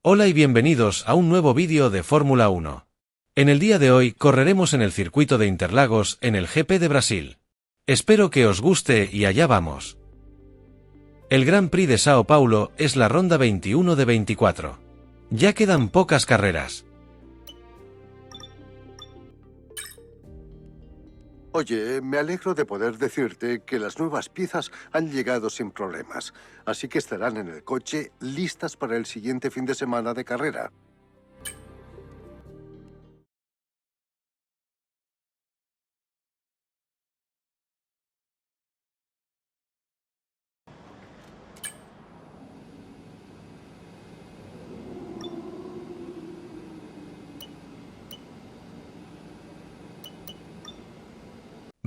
Hola y bienvenidos a un nuevo vídeo de Fórmula 1. En el día de hoy correremos en el circuito de Interlagos en el GP de Brasil. Espero que os guste y allá vamos. El Gran Prix de Sao Paulo es la ronda 21 de 24. Ya quedan pocas carreras. Oye, me alegro de poder decirte que las nuevas piezas han llegado sin problemas, así que estarán en el coche listas para el siguiente fin de semana de carrera.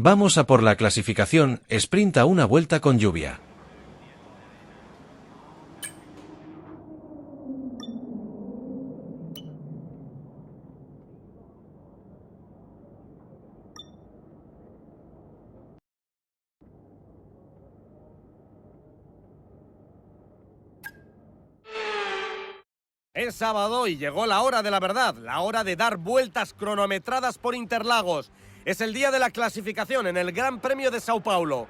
Vamos a por la clasificación sprint a una vuelta con lluvia. Es sábado y llegó la hora de la verdad, la hora de dar vueltas cronometradas por Interlagos. Es el día de la clasificación en el Gran Premio de Sao Paulo.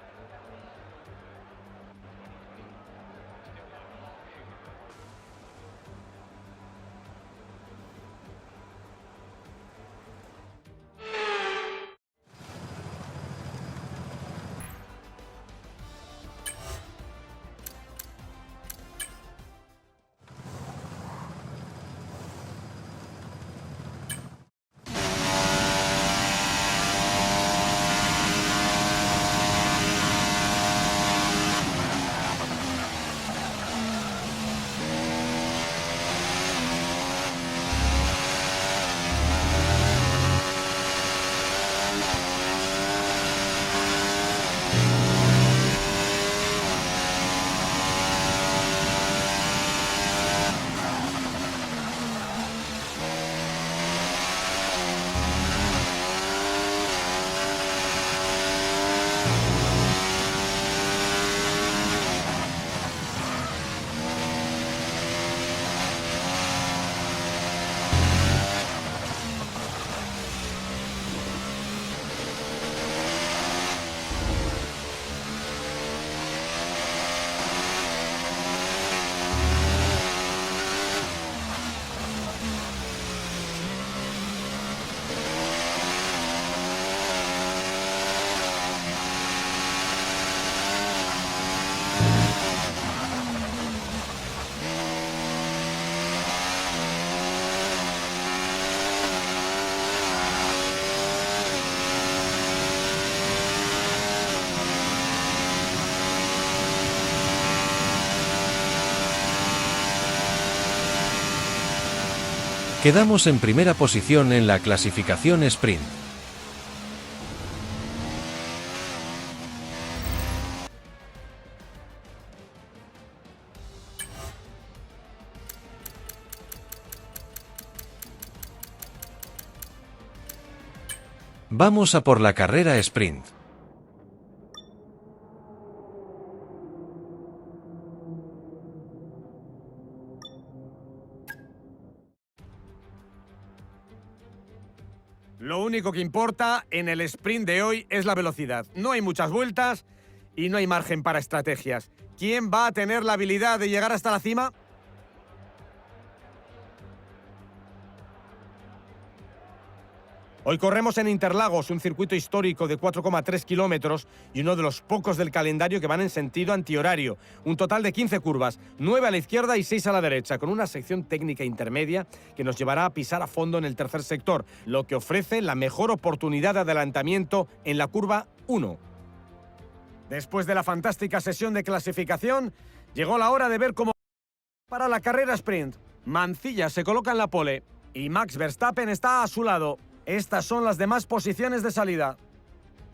Quedamos en primera posición en la clasificación sprint. Vamos a por la carrera sprint. Lo único que importa en el sprint de hoy es la velocidad. No hay muchas vueltas y no hay margen para estrategias. ¿Quién va a tener la habilidad de llegar hasta la cima? Hoy corremos en Interlagos, un circuito histórico de 4,3 kilómetros y uno de los pocos del calendario que van en sentido antihorario. Un total de 15 curvas, 9 a la izquierda y 6 a la derecha, con una sección técnica intermedia que nos llevará a pisar a fondo en el tercer sector, lo que ofrece la mejor oportunidad de adelantamiento en la curva 1. Después de la fantástica sesión de clasificación, llegó la hora de ver cómo para la carrera sprint. Mancilla se coloca en la pole y Max Verstappen está a su lado. Estas son las demás posiciones de salida.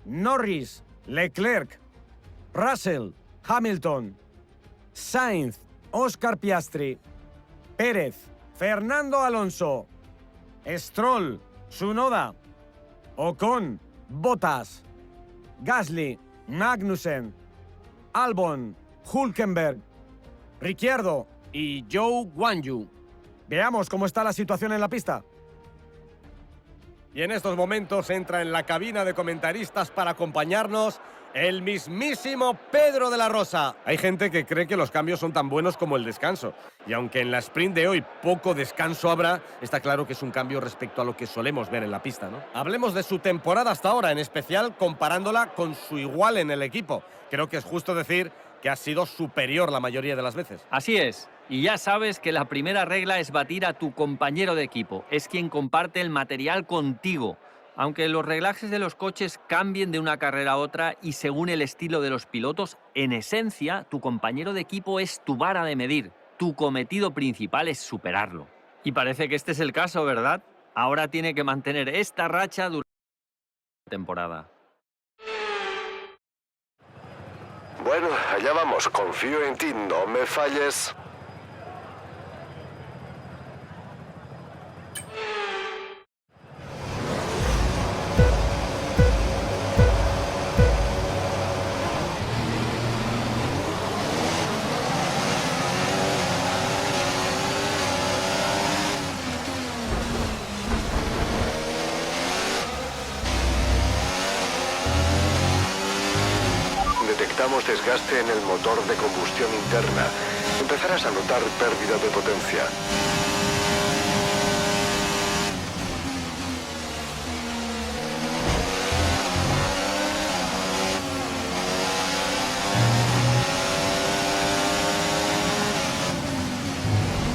Norris, Leclerc, Russell, Hamilton, Sainz, Oscar Piastri, Pérez, Fernando Alonso, Stroll, Tsunoda, Ocon, Bottas, Gasly, Magnussen, Albon, Hülkenberg, Ricciardo y Zhou Guanyu. Veamos cómo está la situación en la pista. Y en estos momentos entra en la cabina de comentaristas para acompañarnos el mismísimo Pedro de la Rosa. Hay gente que cree que los cambios son tan buenos como el descanso. Y aunque en la sprint de hoy poco descanso habrá, está claro que es un cambio respecto a lo que solemos ver en la pista, ¿no? Hablemos de su temporada hasta ahora, en especial comparándola con su igual en el equipo. Creo que es justo decir que ha sido superior la mayoría de las veces. Así es. Y ya sabes que la primera regla es batir a tu compañero de equipo. Es quien comparte el material contigo. Aunque los reglajes de los coches cambien de una carrera a otra y según el estilo de los pilotos, en esencia, tu compañero de equipo es tu vara de medir. Tu cometido principal es superarlo. Y parece que este es el caso, ¿verdad? Ahora tiene que mantener esta racha durante la temporada. Bueno, allá vamos. Confío en ti, no me falles. Detectamos desgaste en el motor de combustión interna. Empezarás a notar pérdida de potencia.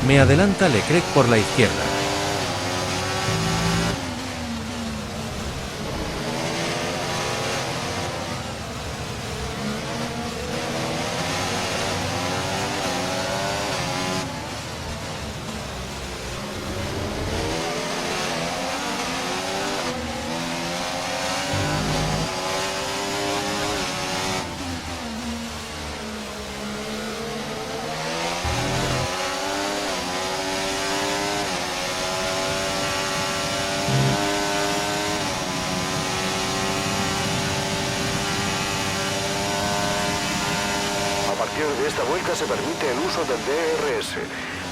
Me adelanta Leclerc por la izquierda. A partir de esta vuelta se permite el uso del DRS.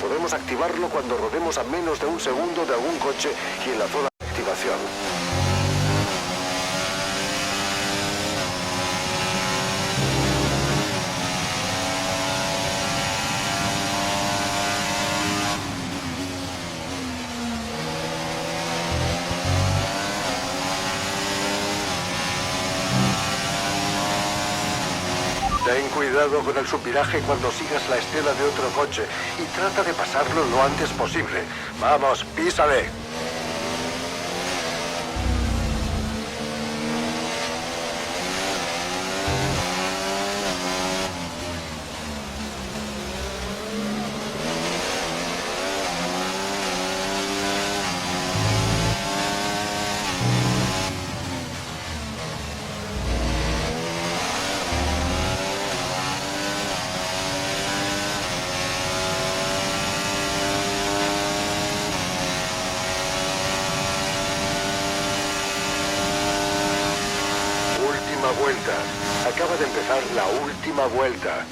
Podemos activarlo cuando rodemos a menos de un segundo de algún coche y en la zona de activación. Ten cuidado con el subviraje cuando sigas la estela de otro coche y trata de pasarlo lo antes posible. Vamos, písale. Vuelta. Acaba de empezar la última vuelta.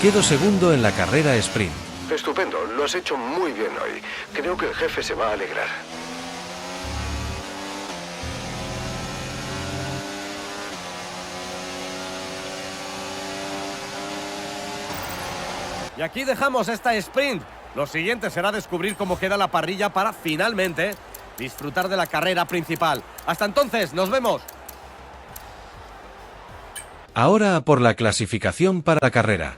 Quedo segundo en la carrera sprint. Estupendo, lo has hecho muy bien hoy. Creo que el jefe se va a alegrar. Y aquí dejamos esta sprint. Lo siguiente será descubrir cómo queda la parrilla para finalmente disfrutar de la carrera principal. Hasta entonces, nos vemos. Ahora por la clasificación para la carrera.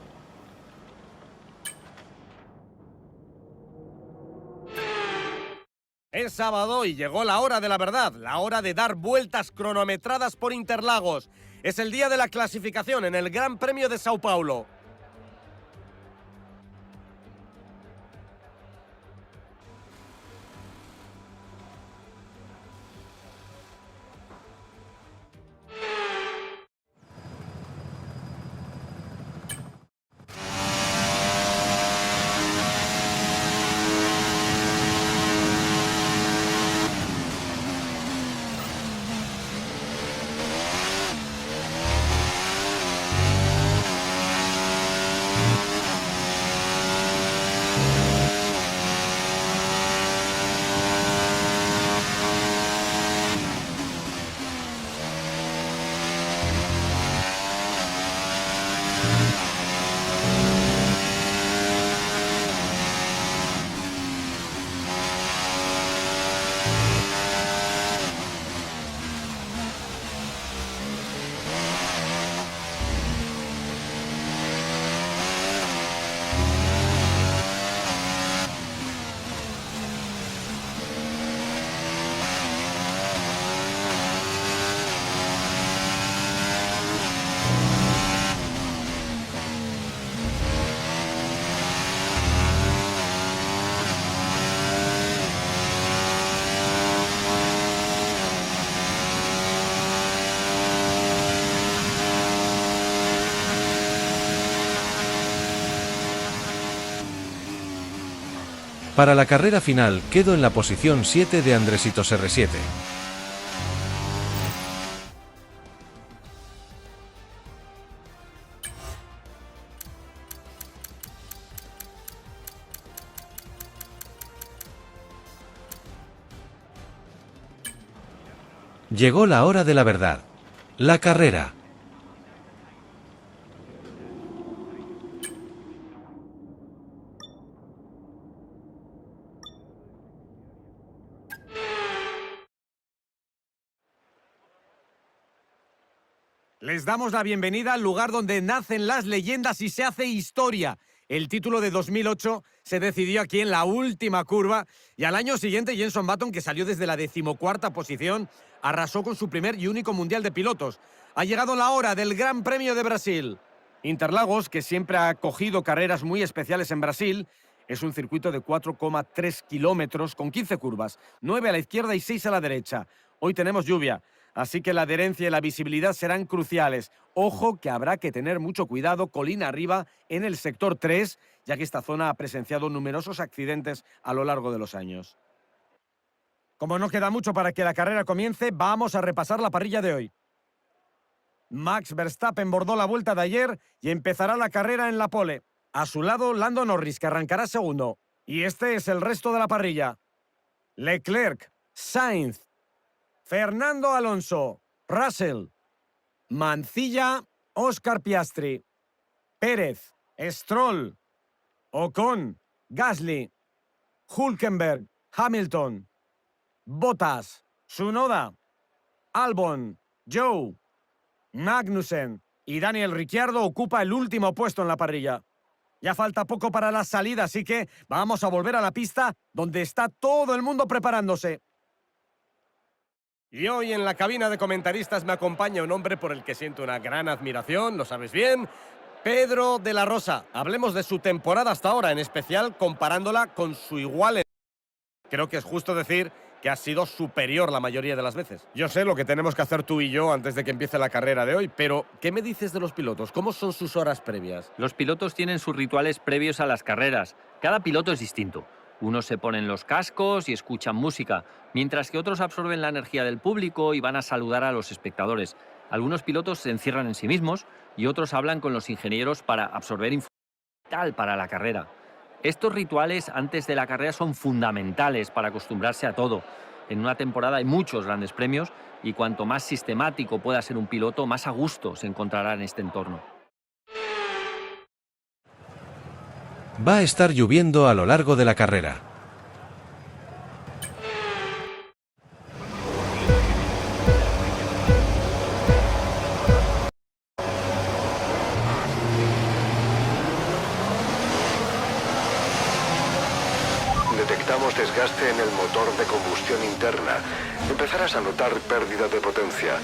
Es sábado y llegó la hora de la verdad, la hora de dar vueltas cronometradas por Interlagos. Es el día de la clasificación en el Gran Premio de Sao Paulo. Para la carrera final quedo en la posición 7 de Andresitos R7. Llegó la hora de la verdad. La carrera. Les damos la bienvenida al lugar donde nacen las leyendas y se hace historia. El título de 2008 se decidió aquí en la última curva y al año siguiente Jenson Button, que salió desde la 14ª posición, arrasó con su primer y único mundial de pilotos. Ha llegado la hora del Gran Premio de Brasil. Interlagos, que siempre ha acogido carreras muy especiales en Brasil, es un circuito de 4,3 kilómetros con 15 curvas, 9 a la izquierda y 6 a la derecha. Hoy tenemos lluvia, así que la adherencia y la visibilidad serán cruciales. Ojo que habrá que tener mucho cuidado colina arriba en el sector 3, ya que esta zona ha presenciado numerosos accidentes a lo largo de los años. Como no queda mucho para que la carrera comience, vamos a repasar la parrilla de hoy. Max Verstappen bordó la vuelta de ayer y empezará la carrera en la pole. A su lado, Lando Norris, que arrancará segundo. Y este es el resto de la parrilla. Leclerc, Sainz, Fernando Alonso, Russell, Mancilla, Oscar Piastri, Pérez, Stroll, Ocon, Gasly, Hülkenberg, Hamilton, Bottas, Tsunoda, Albon, Zhou, Magnussen y Daniel Ricciardo ocupa el último puesto en la parrilla. Ya falta poco para la salida, así que vamos a volver a la pista donde está todo el mundo preparándose. Y hoy en la cabina de comentaristas me acompaña un hombre por el que siento una gran admiración, lo sabes bien, Pedro de la Rosa. Hablemos de su temporada hasta ahora, en especial comparándola con su igual. Creo que es justo decir que ha sido superior la mayoría de las veces. Yo sé lo que tenemos que hacer tú y yo antes de que empiece la carrera de hoy, pero ¿qué me dices de los pilotos? ¿Cómo son sus horas previas? Los pilotos tienen sus rituales previos a las carreras. Cada piloto es distinto. Unos se ponen los cascos y escuchan música, mientras que otros absorben la energía del público y van a saludar a los espectadores. Algunos pilotos se encierran en sí mismos y otros hablan con los ingenieros para absorber información vital para la carrera. Estos rituales antes de la carrera son fundamentales para acostumbrarse a todo. En una temporada hay muchos grandes premios y cuanto más sistemático pueda ser un piloto, más a gusto se encontrará en este entorno. Va a estar lloviendo a lo largo de la carrera. Detectamos desgaste en el motor de combustión interna. Empezarás a notar pérdida de potencia.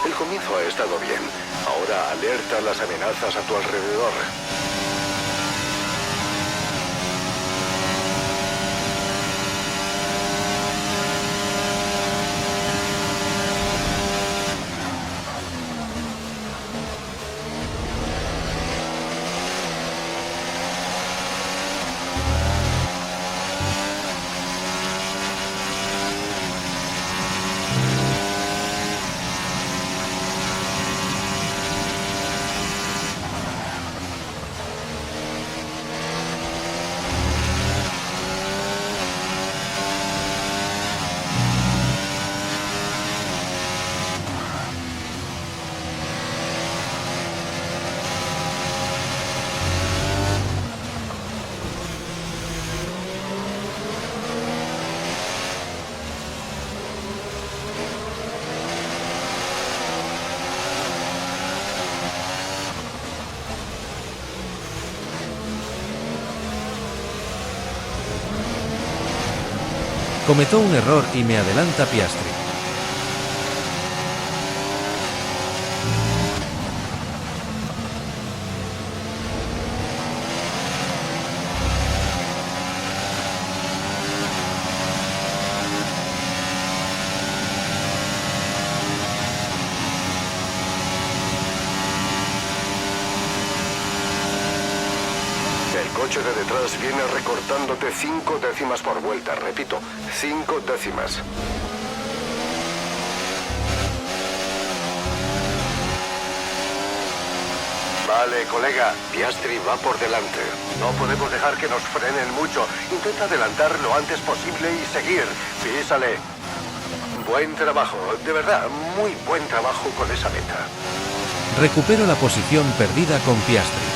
El comienzo ha estado bien. Ahora alerta las amenazas a tu alrededor. Cometo un error y me adelanta Piastri. El coche de detrás viene recortándote 5 décimas por vuelta. Repito, 5 décimas. Vale, colega. Piastri va por delante. No podemos dejar que nos frenen mucho. Intenta adelantar lo antes posible y seguir. Písale. Buen trabajo. De verdad, muy buen trabajo con esa meta. Recupero la posición perdida con Piastri.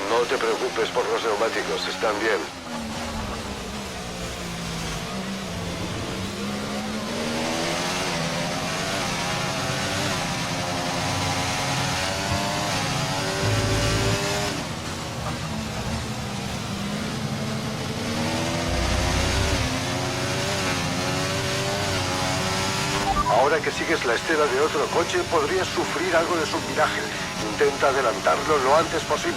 No te preocupes por los neumáticos, están bien. Ahora que sigues la estela de otro coche, podrías sufrir algo de subviraje. Intenta adelantarlo lo antes posible.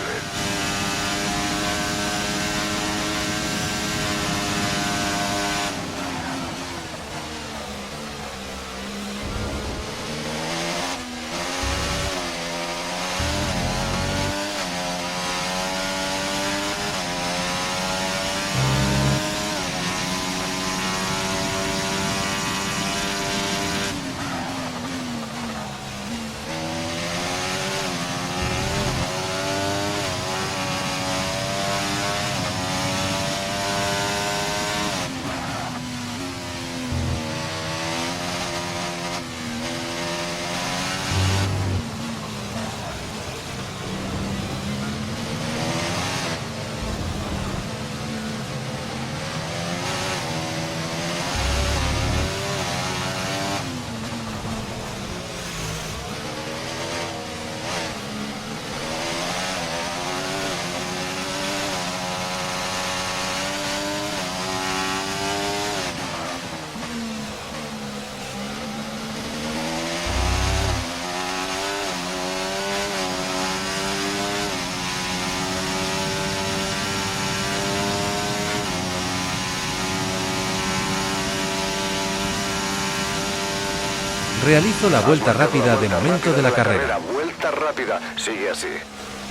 Realizo la vuelta rápida de momento de la carrera. Vuelta rápida, sigue así.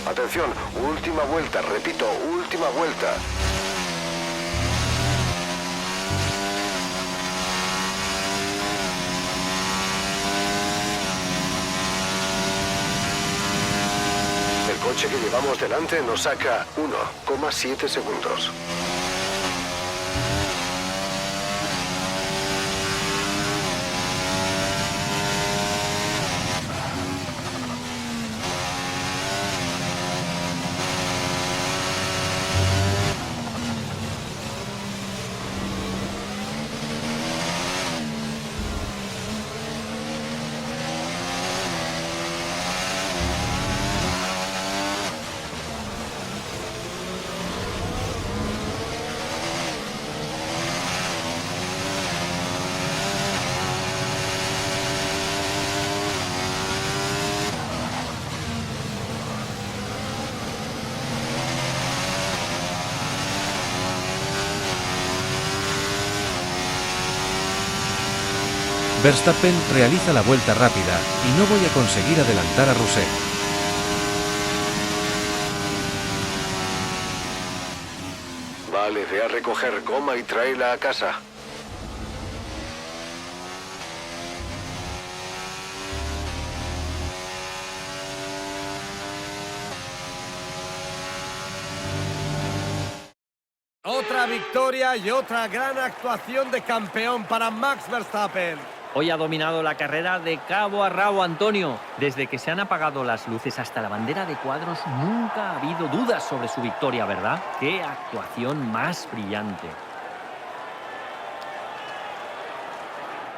Atención, última vuelta, repito, última vuelta. El coche que llevamos delante nos saca 1,7 segundos. Verstappen realiza la vuelta rápida y no voy a conseguir adelantar a Russell. Vale, ve a recoger goma y tráela a casa. Otra victoria y otra gran actuación de campeón para Max Verstappen. Hoy ha dominado la carrera de cabo a rabo, Antonio. Desde que se han apagado las luces hasta la bandera de cuadros, nunca ha habido dudas sobre su victoria, ¿verdad? ¡Qué actuación más brillante!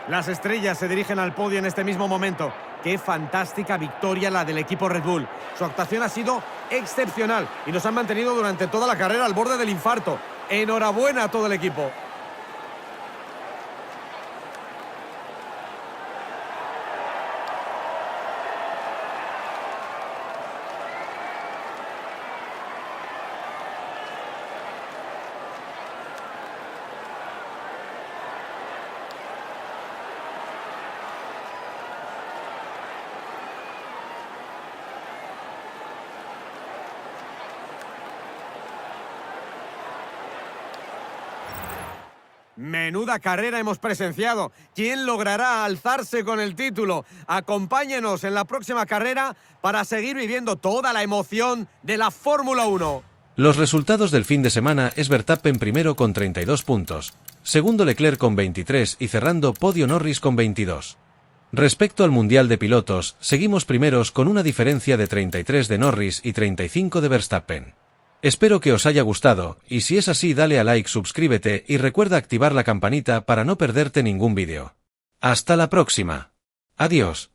Las estrellas se dirigen al podio en este mismo momento. ¡Qué fantástica victoria la del equipo Red Bull! Su actuación ha sido excepcional y nos han mantenido durante toda la carrera al borde del infarto. ¡Enhorabuena a todo el equipo! Menuda carrera hemos presenciado. ¿Quién logrará alzarse con el título? Acompáñenos en la próxima carrera para seguir viviendo toda la emoción de la Fórmula 1. Los resultados del fin de semana es Verstappen primero con 32 puntos, segundo Leclerc con 23 y cerrando podio Norris con 22. Respecto al Mundial de Pilotos, seguimos primeros con una diferencia de 33 de Norris y 35 de Verstappen. Espero que os haya gustado, y si es así dale a like, suscríbete y recuerda activar la campanita para no perderte ningún vídeo. ¡Hasta la próxima! Adiós.